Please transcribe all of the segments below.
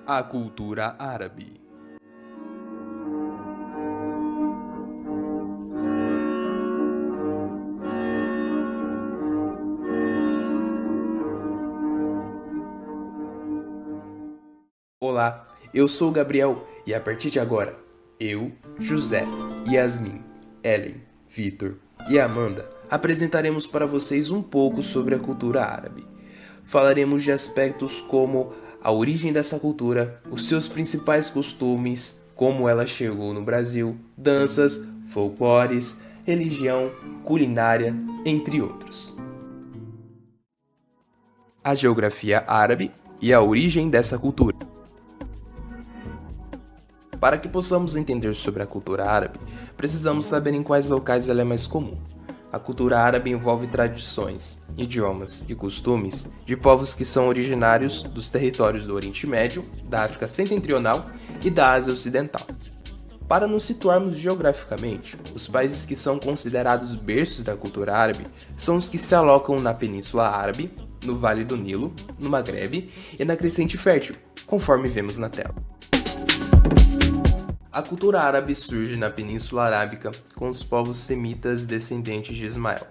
A cultura árabe. Olá, eu sou o Gabriel e a partir de agora, eu, José, Yasmin, Ellen, Vitor e Amanda apresentaremos para vocês um pouco sobre a cultura árabe. Falaremos de aspectos como a origem dessa cultura, os seus principais costumes, como ela chegou no Brasil, danças, folclores, religião, culinária, entre outros. A geografia árabe e a origem dessa cultura. Para que possamos entender sobre a cultura árabe, precisamos saber em quais locais ela é mais comum. A cultura árabe envolve tradições, idiomas e costumes de povos que são originários dos territórios do Oriente Médio, da África Setentrional e da Ásia Ocidental. Para nos situarmos geograficamente, os países que são considerados berços da cultura árabe são os que se alocam na Península Árabe, no Vale do Nilo, no Maghreb e na Crescente Fértil, conforme vemos na tela. A cultura árabe surge na Península Arábica com os povos semitas descendentes de Ismael.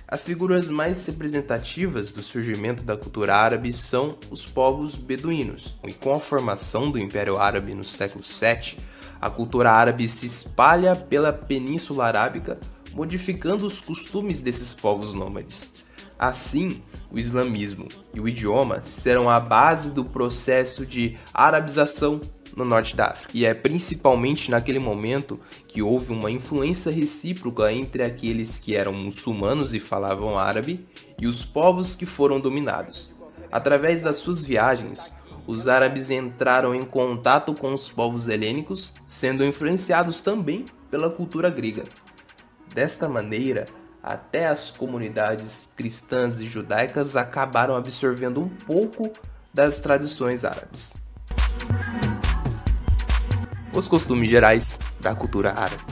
As figuras mais representativas do surgimento da cultura árabe são os povos beduínos, e com a formação do Império Árabe no século VII, a cultura árabe se espalha pela Península Arábica, modificando os costumes desses povos nômades. Assim, o islamismo e o idioma serão a base do processo de arabização no norte da África. E é principalmente naquele momento que houve uma influência recíproca entre aqueles que eram muçulmanos e falavam árabe e os povos que foram dominados. Através das suas viagens, os árabes entraram em contato com os povos helênicos, sendo influenciados também pela cultura grega. Desta maneira, até as comunidades cristãs e judaicas acabaram absorvendo um pouco das tradições árabes. Os costumes gerais da cultura árabe.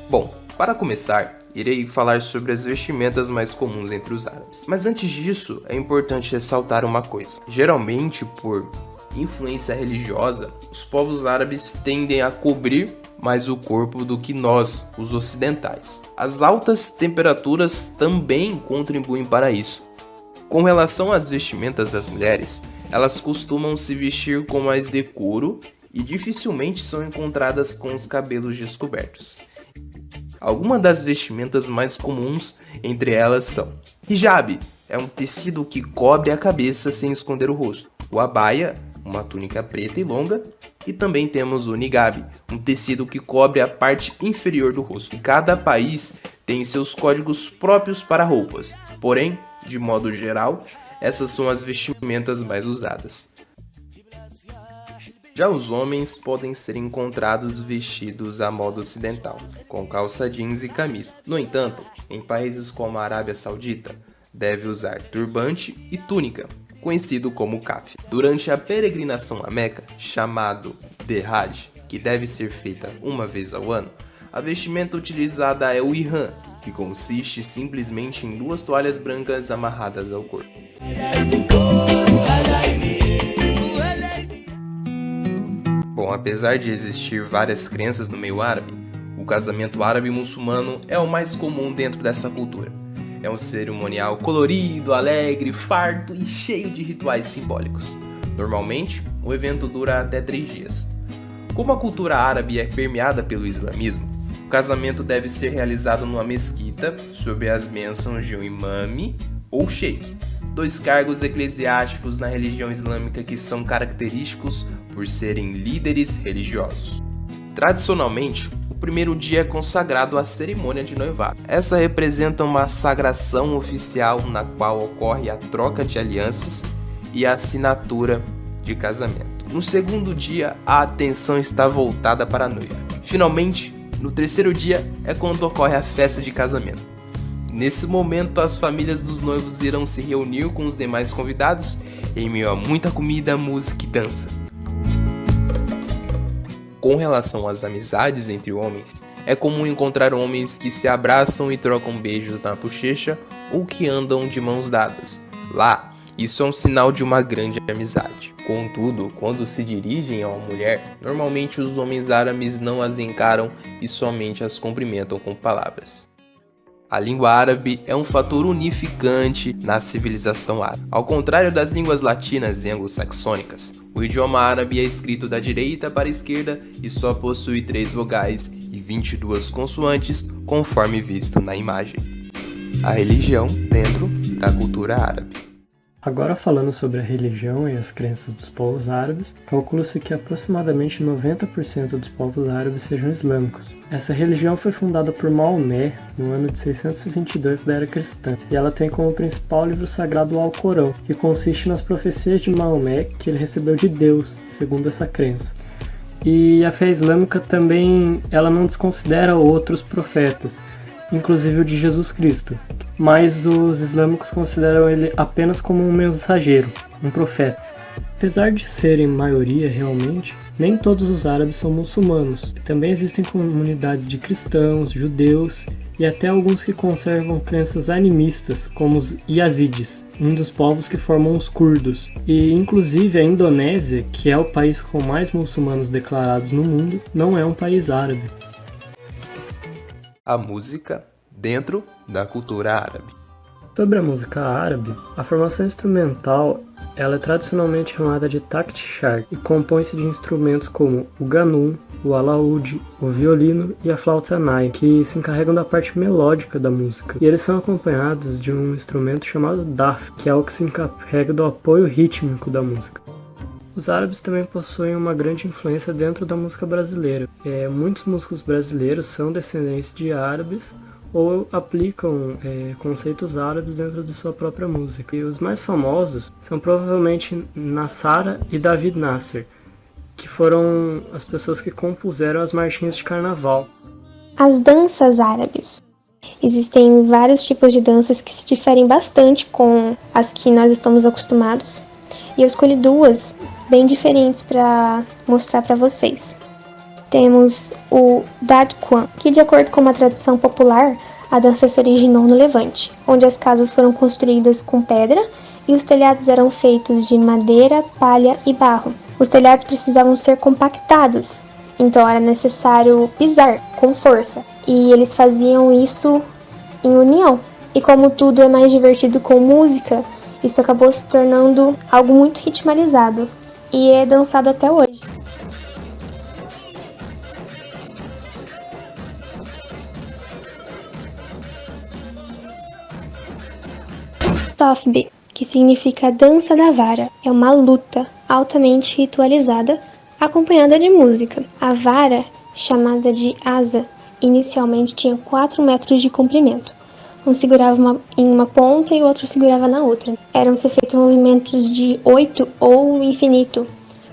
Bom, para começar, irei falar sobre as vestimentas mais comuns entre os árabes. Mas antes disso, é importante ressaltar uma coisa. Geralmente, por influência religiosa, os povos árabes tendem a cobrir mais o corpo do que nós, os ocidentais. As altas temperaturas também contribuem para isso. Com relação às vestimentas das mulheres, elas costumam se vestir com mais decoro e dificilmente são encontradas com os cabelos descobertos. Algumas das vestimentas mais comuns entre elas são: hijab, é um tecido que cobre a cabeça sem esconder o rosto. O abaya, uma túnica preta e longa. E também temos o niqab, um tecido que cobre a parte inferior do rosto. Cada país tem seus códigos próprios para roupas, porém, de modo geral, essas são as vestimentas mais usadas. Já os homens podem ser encontrados vestidos à moda ocidental, com calça jeans e camisa. No entanto, em países como a Arábia Saudita, deve usar turbante e túnica, conhecido como kaf. Durante a peregrinação a Meca, chamado de Hajj, que deve ser feita uma vez ao ano, a vestimenta utilizada é o ihram, que consiste simplesmente em duas toalhas brancas amarradas ao corpo. Bom, apesar de existir várias crenças no meio árabe, o casamento árabe-muçulmano é o mais comum dentro dessa cultura. É um cerimonial colorido, alegre, farto e cheio de rituais simbólicos. Normalmente, o evento dura até 3 dias. Como a cultura árabe é permeada pelo islamismo, o casamento deve ser realizado numa mesquita, sob as bênçãos de um imame ou sheik, 2 cargos eclesiásticos na religião islâmica que são característicos por serem líderes religiosos. Tradicionalmente, o primeiro dia é consagrado à cerimônia de noivado. Essa representa uma sagração oficial na qual ocorre a troca de alianças e a assinatura de casamento. No segundo dia, a atenção está voltada para a noiva. Finalmente, no terceiro dia é quando ocorre a festa de casamento. Nesse momento, as famílias dos noivos irão se reunir com os demais convidados em meio a muita comida, música e dança. Com relação às amizades entre homens, é comum encontrar homens que se abraçam e trocam beijos na bochecha ou que andam de mãos dadas. Lá, Isso é um sinal de uma grande amizade. Contudo, quando se dirigem a uma mulher, normalmente os homens árabes não as encaram e somente as cumprimentam com palavras. A língua árabe é um fator unificante na civilização árabe. Ao contrário das línguas latinas e anglo-saxônicas, o idioma árabe é escrito da direita para a esquerda e só possui 3 vogais e 22 consoantes, conforme visto na imagem. A religião dentro da cultura árabe. Agora falando sobre a religião e as crenças dos povos árabes, calcula-se que aproximadamente 90% dos povos árabes sejam islâmicos. Essa religião foi fundada por Maomé no ano de 622 da era cristã, e ela tem como principal livro sagrado o Alcorão, que consiste nas profecias de Maomé que ele recebeu de Deus, segundo essa crença. E a fé islâmica também ela não desconsidera outros profetas, inclusive o de Jesus Cristo, mas os islâmicos consideram ele apenas como um mensageiro, um profeta. Apesar de serem maioria realmente, nem todos os árabes são muçulmanos. Também existem comunidades de cristãos, judeus e até alguns que conservam crenças animistas, como os Yazidis, um dos povos que formam os curdos. E inclusive a Indonésia, que é o país com mais muçulmanos declarados no mundo, não é um país árabe. A música dentro da cultura árabe. Sobre a música árabe, a formação instrumental ela é tradicionalmente chamada de takt shar e compõe-se de instrumentos como o ganum, o alaúde, o violino e a flauta nai, que se encarregam da parte melódica da música. E eles são acompanhados de um instrumento chamado daf, que é o que se encarrega do apoio rítmico da música. Os árabes também possuem uma grande influência dentro da música brasileira. Muitos músicos brasileiros são descendentes de árabes ou aplicam conceitos árabes dentro de sua própria música. E os mais famosos são provavelmente Nassara e David Nasser, que foram as pessoas que compuseram as marchinhas de carnaval. As danças árabes. Existem vários tipos de danças que se diferem bastante com as que nós estamos acostumados. E eu escolhi 2 bem diferentes para mostrar para vocês. Temos o Dadquan, que de acordo com uma tradição popular, a dança se originou no Levante, onde as casas foram construídas com pedra e os telhados eram feitos de madeira, palha e barro. Os telhados precisavam ser compactados, então era necessário pisar com força, e eles faziam isso em união. E como tudo é mais divertido com música, isso acabou se tornando algo muito ritmalizado e é dançado até hoje. Tofbe, que significa dança da vara, é uma luta altamente ritualizada, acompanhada de música. A vara, chamada de asa, inicialmente tinha 4 metros de comprimento. Um segurava em uma ponta e o outro segurava na outra. Eram-se feitos movimentos de 8 ou infinito,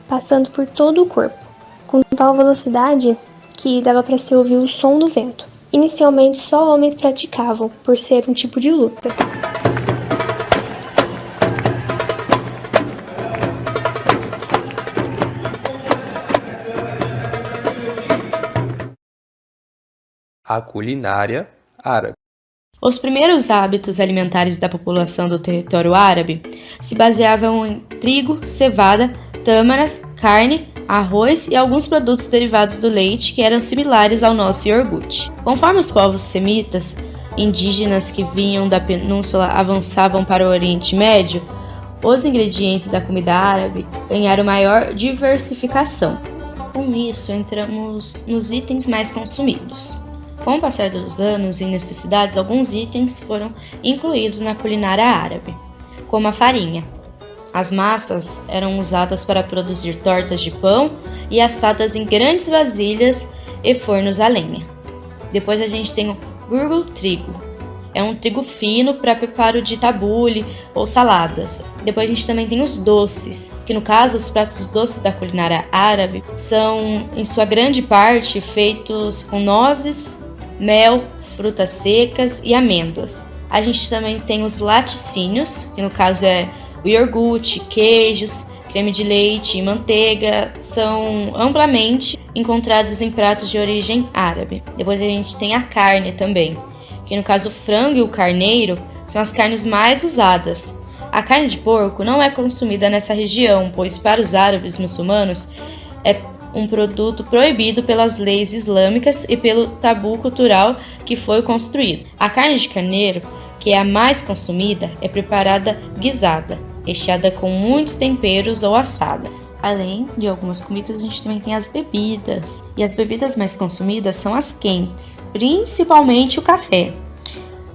passando por todo o corpo, com tal velocidade que dava para se ouvir o som do vento. Inicialmente só homens praticavam, por ser um tipo de luta. A culinária árabe. Os primeiros hábitos alimentares da população do território árabe se baseavam em trigo, cevada, tâmaras, carne, arroz e alguns produtos derivados do leite que eram similares ao nosso iogurte. Conforme os povos semitas, indígenas que vinham da península avançavam para o Oriente Médio, os ingredientes da comida árabe ganharam maior diversificação. Com isso, entramos nos itens mais consumidos. Com o passar dos anos e necessidades, alguns itens foram incluídos na culinária árabe, como a farinha. As massas eram usadas para produzir tortas de pão e assadas em grandes vasilhas e fornos a lenha. Depois a gente tem o burgul trigo. É um trigo fino para preparo de tabule ou saladas. Depois a gente também tem os doces, que no caso os pratos doces da culinária árabe são, em sua grande parte, feitos com nozes, mel, frutas secas e amêndoas. A gente também tem os laticínios, que no caso é o iogurte, queijos, creme de leite e manteiga, são amplamente encontrados em pratos de origem árabe. Depois a gente tem a carne também, que no caso o frango e o carneiro são as carnes mais usadas. A carne de porco não é consumida nessa região, pois para os árabes muçulmanos é um produto proibido pelas leis islâmicas e pelo tabu cultural que foi construído. A carne de carneiro, que é a mais consumida, é preparada guisada, recheada com muitos temperos ou assada. Além de algumas comidas, a gente também tem as bebidas. E as bebidas mais consumidas são as quentes, principalmente o café.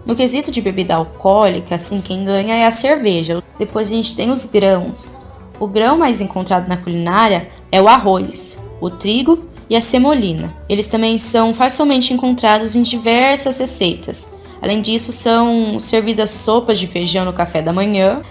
No quesito de bebida alcoólica, assim, quem ganha é a cerveja. Depois a gente tem os grãos. O grão mais encontrado na culinária é o arroz, o trigo e a semolina. Eles também são facilmente encontrados em diversas receitas. Além disso, são servidas sopas de feijão no café da manhã.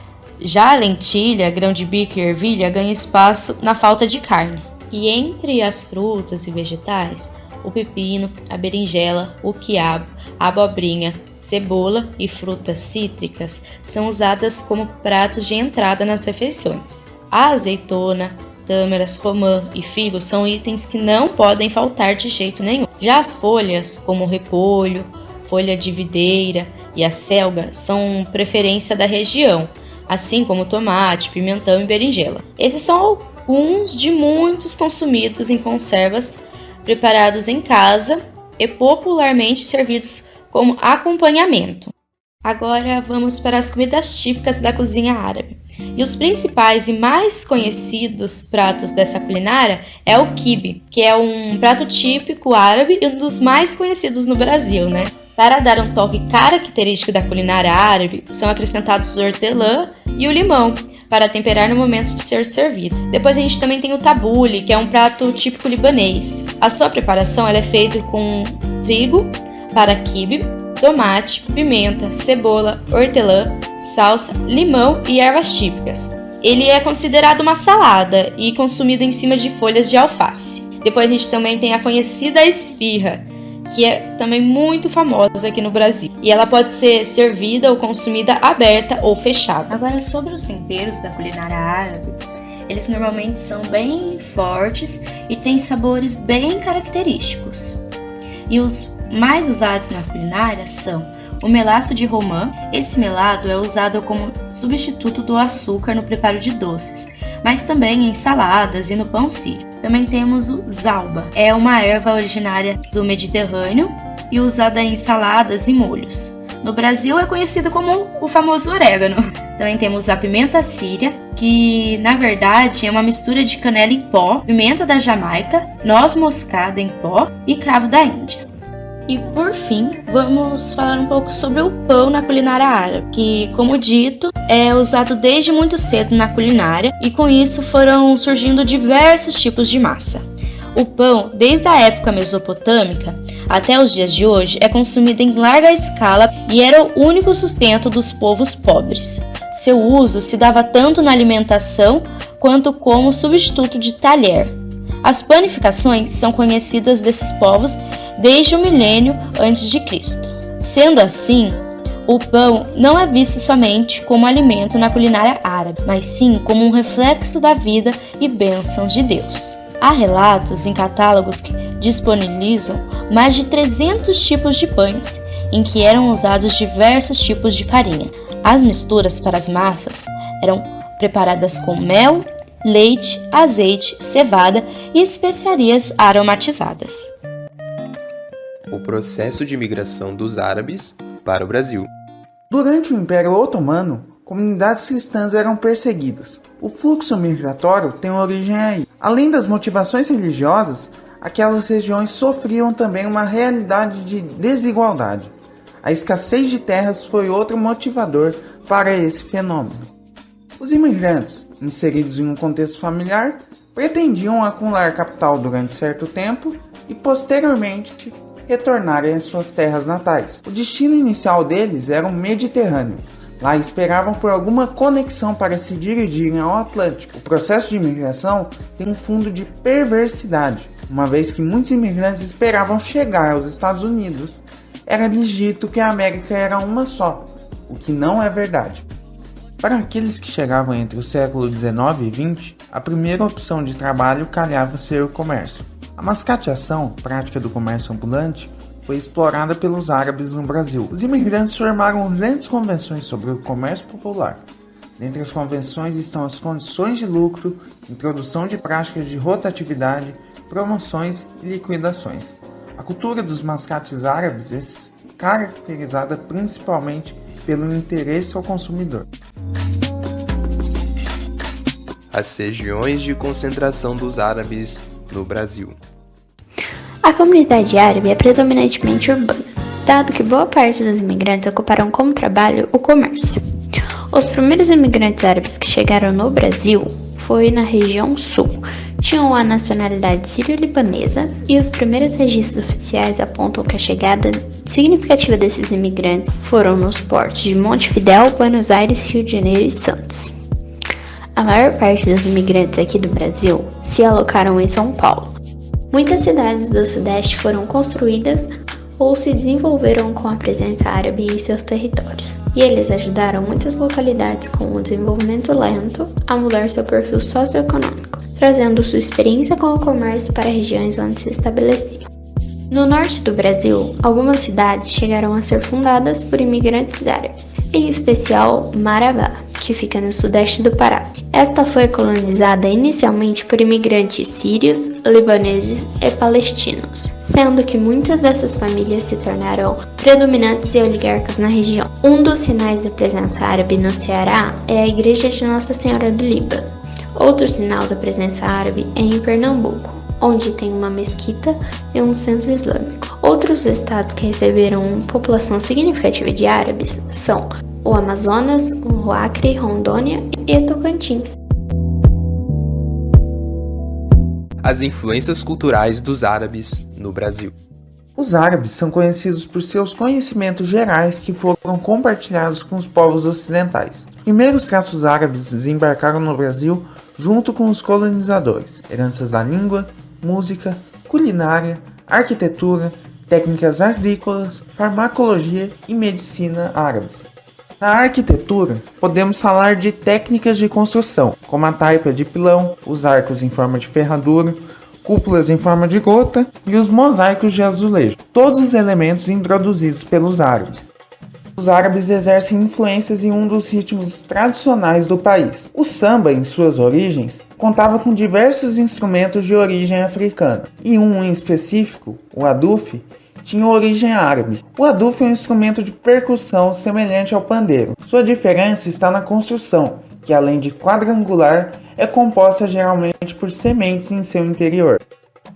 Já a lentilha, grão de bico e ervilha ganham espaço na falta de carne. E entre as frutas e vegetais, o pepino, a berinjela, o quiabo, a abobrinha, cebola e frutas cítricas são usadas como pratos de entrada nas refeições. A azeitona, tâmaras, romã e figo são itens que não podem faltar de jeito nenhum. Já as folhas, como o repolho, folha de videira e a selga, são preferência da região, assim como tomate, pimentão e berinjela. Esses são alguns de muitos consumidos em conservas preparados em casa e popularmente servidos como acompanhamento. Agora vamos para as comidas típicas da cozinha árabe. E os principais e mais conhecidos pratos dessa culinária é o quibe, que é um prato típico árabe e um dos mais conhecidos no Brasil, né? Para dar um toque característico da culinária árabe, são acrescentados o hortelã e o limão, para temperar no momento de ser servido. Depois a gente também tem o tabule, que é um prato típico libanês. A sua preparação ela é feita com trigo para quibe, tomate, pimenta, cebola, hortelã, salsa, limão e ervas típicas. Ele é considerado uma salada e consumido em cima de folhas de alface. Depois a gente também tem a conhecida esfirra, que é também muito famosa aqui no Brasil. E ela pode ser servida ou consumida aberta ou fechada. Agora, sobre os temperos da culinária árabe, eles normalmente são bem fortes e têm sabores bem característicos. E os mais usados na culinária são o melaço de romã. Esse melado é usado como substituto do açúcar no preparo de doces, mas também em saladas e no pão sírio. Também temos o zalba, é uma erva originária do Mediterrâneo e usada em saladas e molhos. No Brasil é conhecido como o famoso orégano. Também temos a pimenta síria, que na verdade é uma mistura de canela em pó, pimenta da Jamaica, noz moscada em pó e cravo da Índia. E por fim, vamos falar um pouco sobre o pão na culinária árabe, que, como dito, é usado desde muito cedo na culinária e com isso foram surgindo diversos tipos de massa. O pão, desde a época mesopotâmica até os dias de hoje, é consumido em larga escala e era o único sustento dos povos pobres. Seu uso se dava tanto na alimentação quanto como substituto de talher. As panificações são conhecidas desses povos desde o milênio antes de Cristo. Sendo assim, o pão não é visto somente como alimento na culinária árabe, mas sim como um reflexo da vida e bênçãos de Deus. Há relatos em catálogos que disponibilizam mais de 300 tipos de pães, em que eram usados diversos tipos de farinha. As misturas para as massas eram preparadas com mel, leite, azeite, cevada e especiarias aromatizadas. O processo de migração dos árabes para o Brasil. Durante o Império Otomano, comunidades cristãs eram perseguidas. O fluxo migratório tem origem aí. Além das motivações religiosas, aquelas regiões sofriam também uma realidade de desigualdade. A escassez de terras foi outro motivador para esse fenômeno. Os imigrantes, inseridos em um contexto familiar, pretendiam acumular capital durante certo tempo e, posteriormente, retornarem às suas terras natais. O destino inicial deles era o Mediterrâneo. Lá esperavam por alguma conexão para se dirigirem ao Atlântico. O processo de imigração tem um fundo de perversidade, uma vez que muitos imigrantes esperavam chegar aos Estados Unidos. Era-lhes dito que a América era uma só, o que não é verdade. Para aqueles que chegavam entre o século XIX e XX, a primeira opção de trabalho calhava ser o comércio. A mascateação, prática do comércio ambulante, foi explorada pelos árabes no Brasil. Os imigrantes formaram grandes convenções sobre o comércio popular. Dentre as convenções estão as condições de lucro, introdução de práticas de rotatividade, promoções e liquidações. A cultura dos mascates árabes é caracterizada principalmente pelo interesse ao consumidor. As regiões de concentração dos árabes no Brasil. A comunidade árabe é predominantemente urbana, dado que boa parte dos imigrantes ocuparam como trabalho o comércio. Os primeiros imigrantes árabes que chegaram no Brasil foi na região sul. Tinham a nacionalidade sírio-libanesa e os primeiros registros oficiais apontam que a chegada significativa desses imigrantes foram nos portos de Montevidéu, Buenos Aires, Rio de Janeiro e Santos. A maior parte dos imigrantes aqui do Brasil se alocaram em São Paulo. Muitas cidades do Sudeste foram construídas ou se desenvolveram com a presença árabe em seus territórios, e eles ajudaram muitas localidades com o desenvolvimento lento a mudar seu perfil socioeconômico, trazendo sua experiência com o comércio para regiões onde se estabeleciam. No norte do Brasil, algumas cidades chegaram a ser fundadas por imigrantes árabes, em especial Marabá, que fica no sudeste do Pará. Esta foi colonizada inicialmente por imigrantes sírios, libaneses e palestinos, sendo que muitas dessas famílias se tornaram predominantes e oligarcas na região. Um dos sinais da presença árabe no Ceará é a Igreja de Nossa Senhora do Líbano. Outro sinal da presença árabe é em Pernambuco, onde tem uma mesquita e um centro islâmico. Outros estados que receberam população significativa de árabes são o Amazonas, o Acre, Rondônia e Tocantins. As influências culturais dos árabes no Brasil. Os árabes são conhecidos por seus conhecimentos gerais que foram compartilhados com os povos ocidentais. Os primeiros traços árabes desembarcaram no Brasil junto com os colonizadores, heranças da língua, música, culinária, arquitetura, técnicas agrícolas, farmacologia e medicina árabes. Na arquitetura, podemos falar de técnicas de construção, como a taipa de pilão, os arcos em forma de ferradura, cúpulas em forma de gota e os mosaicos de azulejo, todos os elementos introduzidos pelos árabes. Os árabes exercem influências em um dos ritmos tradicionais do país. O samba, em suas origens, contava com diversos instrumentos de origem africana, e um em específico, o aduf, tinha origem árabe. O aduf é um instrumento de percussão semelhante ao pandeiro. Sua diferença está na construção, que além de quadrangular, é composta geralmente por sementes em seu interior.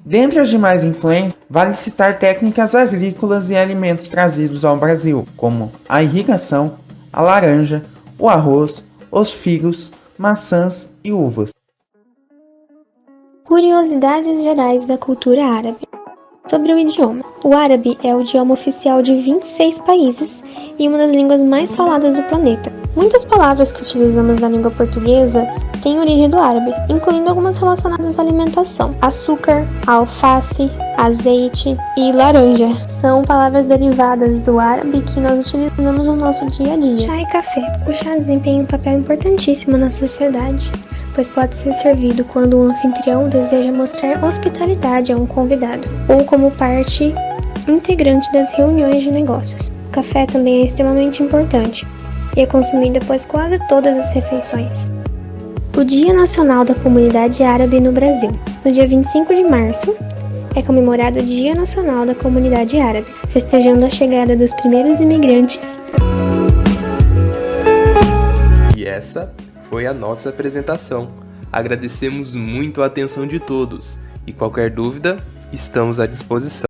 Dentre as demais influências, vale citar técnicas agrícolas e alimentos trazidos ao Brasil, como a irrigação, a laranja, o arroz, os figos, maçãs e uvas. Curiosidades gerais da cultura árabe. Sobre o idioma. O árabe é o idioma oficial de 26 países e uma das línguas mais faladas do planeta. Muitas palavras que utilizamos na língua portuguesa têm origem do árabe, incluindo algumas relacionadas à alimentação. Açúcar, alface, azeite e laranja são palavras derivadas do árabe que nós utilizamos no nosso dia a dia. Chá e café. O chá desempenha um papel importantíssimo na sociedade, pois pode ser servido quando um anfitrião deseja mostrar hospitalidade a um convidado, ou como parte integrante das reuniões de negócios. O café também é extremamente importante e é consumido após quase todas as refeições. O Dia Nacional da Comunidade Árabe no Brasil. No dia 25 de março, é comemorado o Dia Nacional da Comunidade Árabe, festejando a chegada dos primeiros imigrantes. E essa foi a nossa apresentação. Agradecemos muito a atenção de todos e qualquer dúvida, estamos à disposição.